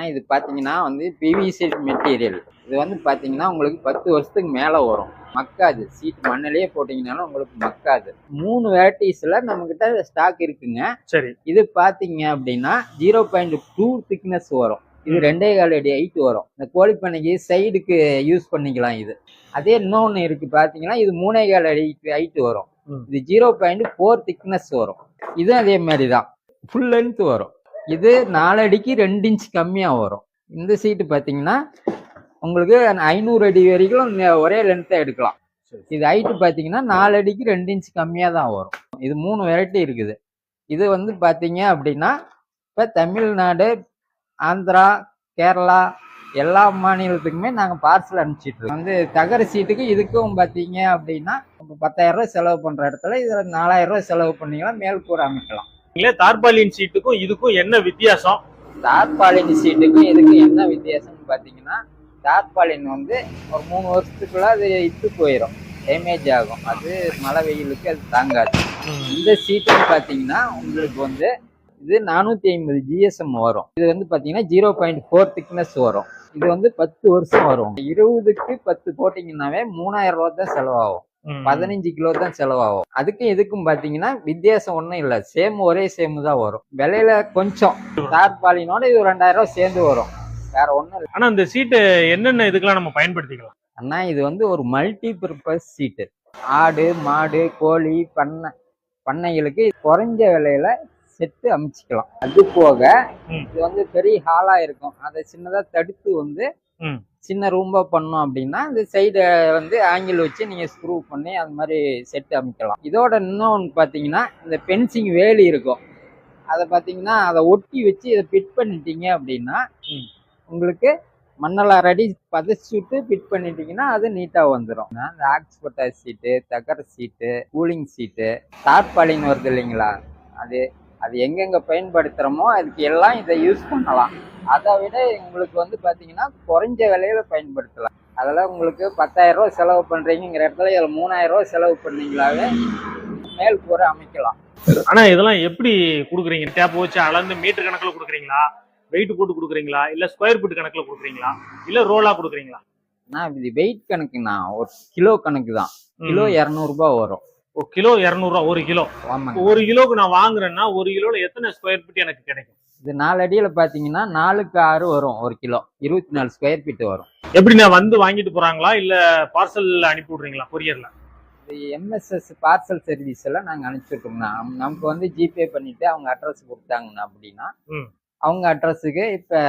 இது பார்த்தீங்கன்னா வந்து பிவிசி மெட்டீரியல். இது வந்து பார்த்தீங்கன்னா உங்களுக்கு 10 வருஷத்துக்கு மேலே வரும். மக்காது. சீட் மண்ணிலேயே போட்டிங்கனாலும் உங்களுக்கு மக்காது. 3 வெரைட்டிஸில் நம்மக்கிட்ட ஸ்டாக் இருக்குங்க. சரி. இது பார்த்தீங்க அப்படின்னா 0.2 திக்னஸ் வரும். இது 2.25 அடி ஹைட் வரும். இந்த கோழிப்பண்ணைக்கு சைடுக்கு யூஸ் பண்ணிக்கலாம் இது. அதே இன்னொன்று இருக்கு பார்த்தீங்கன்னா இது 3.25 அடி ஹைட் வரும். இது 0.4 திக்னஸ் வரும். இதுவும் அதே மாதிரி தான் ஃபுல் லென்த் வரும். இது 4 அடிக்கு 2 இன்ச் கம்மியாக வரும். இந்த சீட்டு பார்த்தீங்கன்னா உங்களுக்கு 500 அடி வரைக்கும் ஒரே லென்த்தாக எடுக்கலாம். இது ஹைட்டு பார்த்தீங்கன்னா 4 அடிக்கு 2 இன்ச் கம்மியாக தான் வரும். இது 3 வெரைட்டி இருக்குது. இது வந்து பார்த்தீங்க அப்படின்னா இப்போ தமிழ்நாடு, ஆந்திரா, கேரளா எல்லா மாநிலத்துக்குமே நாங்கள் பார்சல் அனுப்பிச்சிட்டு வந்து தகர சீட்டுக்கு இதுக்கும் பார்த்தீங்க அப்படின்னா 10,000 ரூபாய் செலவு பண்ணுற இடத்துல இதில் 4,000 ரூபாய் செலவு பண்ணிக்கலாம், மேல் கூரை அமைக்கலாம். தார்பாலின் சீட்டுக்கும் இதுக்கும் என்ன வித்தியாசம்? தார்பாலின் சீட்டுக்கும் இதுக்கும் என்ன வித்தியாசம்னு பார்த்தீங்கன்னா தார்பாலின் வந்து ஒரு 3 வருஷத்துக்குள்ள அது இட்டு போயிடும், டேமேஜ் ஆகும். அது மழை வெயிலுக்கு அது தாங்காது. இந்த சீட்டுன்னு பார்த்தீங்கன்னா உங்களுக்கு வந்து இது 450 GSM வரும். இது வந்து பார்த்தீங்கன்னா 0.4 திக்னஸ் வரும். இது வந்து 10 வருஷம் வரும். 20க்கு 10 போட்டிங்கன்னாவே 3,000 ரூபா தான் செலவாகும். 15 கிலோ தான் செலவாகும். அதுக்கும் இதுக்கும் பாத்தீங்கன்னா வித்தியாசம் ஒன்றும் இல்லை, ஒரே சேம் தான் வரும். விலையில கொஞ்சம் தார்பாலினோட இது 2,000 ரூபாய் சேர்ந்து வரும், வேற ஒன்றும் இல்லை. ஆனா இந்த சீட்டு என்னென்ன இதுக்கெல்லாம் நம்ம பயன்படுத்திக்கலாம்? அண்ணா இது வந்து ஒரு மல்டி பர்பஸ் சீட்டு. ஆடு, மாடு, கோழி, பண்ணைகளுக்கு குறைஞ்ச விலையில செட்டு அமைச்சிக்கலாம். அது போக இது வந்து பெரிய ஹாலா இருக்கும், அதை சின்னதா தடுத்து வந்து சின்ன ரூம்பா பண்ணோம் அப்படின்னா இந்த சைடு வந்து ஆங்கிள் வச்சு நீங்க ஸ்க்ரூ பண்ணி அது மாதிரி செட் அமைக்கலாம். இதோட இன்னொன்று பார்த்தீங்கன்னா இந்த பென்சிங் வேலி இருக்கும், அதை பார்த்தீங்கன்னா அதை ஒட்டி வச்சு இதை ஃபிட் பண்ணிட்டீங்க அப்படின்னா உங்களுக்கு மண்ணெல்லாம் ரெடி பதச்சுட்டு ஃபிட் பண்ணிட்டீங்கன்னா அது நீட்டாக வந்துடும். இந்த ஆக்ஸ்போர்ட் சீட்டு, தகர சீட்டு, கூலிங் சீட்டு, தார்பாலின் வருது இல்லைங்களா, அது எங்கெங்க பயன்படுத்துகிறோமோ அதுக்கு எல்லாம் இதை யூஸ் பண்ணலாம். அதை விட உங்களுக்கு வந்து பார்த்தீங்கன்னா குறைஞ்ச விலையில பயன்படுத்தலாம். அதெல்லாம் உங்களுக்கு 10,000 ரூபாய் செலவு பண்ணுறீங்கிற இடத்துல இதில் 3,000 ரூபாய் செலவு பண்ணீங்களாவே மேல் கூரை அமைக்கலாம். ஆனா இதெல்லாம் எப்படி கொடுக்குறீங்க? டேப் வச்சு அளந்து மீட்டர் கணக்கில் கொடுக்குறீங்களா, வெயிட் போட்டு கொடுக்குறீங்களா, இல்லை ஸ்கொயர் ஃபீட் கணக்கில் கொடுக்குறீங்களா, இல்லை ரோலா கொடுக்குறீங்களா? இது வெயிட் கணக்குண்ணா, ஒரு கிலோ கணக்கு தான். கிலோ 200 ரூபாய் வரும். கிலோ 200 ரூபா ஒரு கிலோ. ஒரு கிலோக்கு நான் வாங்குறேன்னா ஒரு கிலோல எத்தனை ஸ்கொயர் ஃபீட் எனக்கு கிடைக்கும்? இது 4 அடியில பாத்தீங்கன்னா 4க்கு 6 வரும். ஒரு கிலோ 24 ஸ்கொயர் ஃபீட் வரும். எப்படி நான் வந்து வாங்கிட்டு போறாங்களா இல்ல பார்சல்ல அனுப்பி விடுறீங்களா கொரியர்ல? இது MSS பார்சல் சர்வீஸ் எல்லாம் நாங்க அனுப்பிச்சுட்டோம்னா நமக்கு வந்து ஜிபே பண்ணிட்டு அவங்க அட்ரஸ் கொடுத்தாங்கன்னா அப்படின்னா அவங்க அட்ரஸுக்கு இப்ப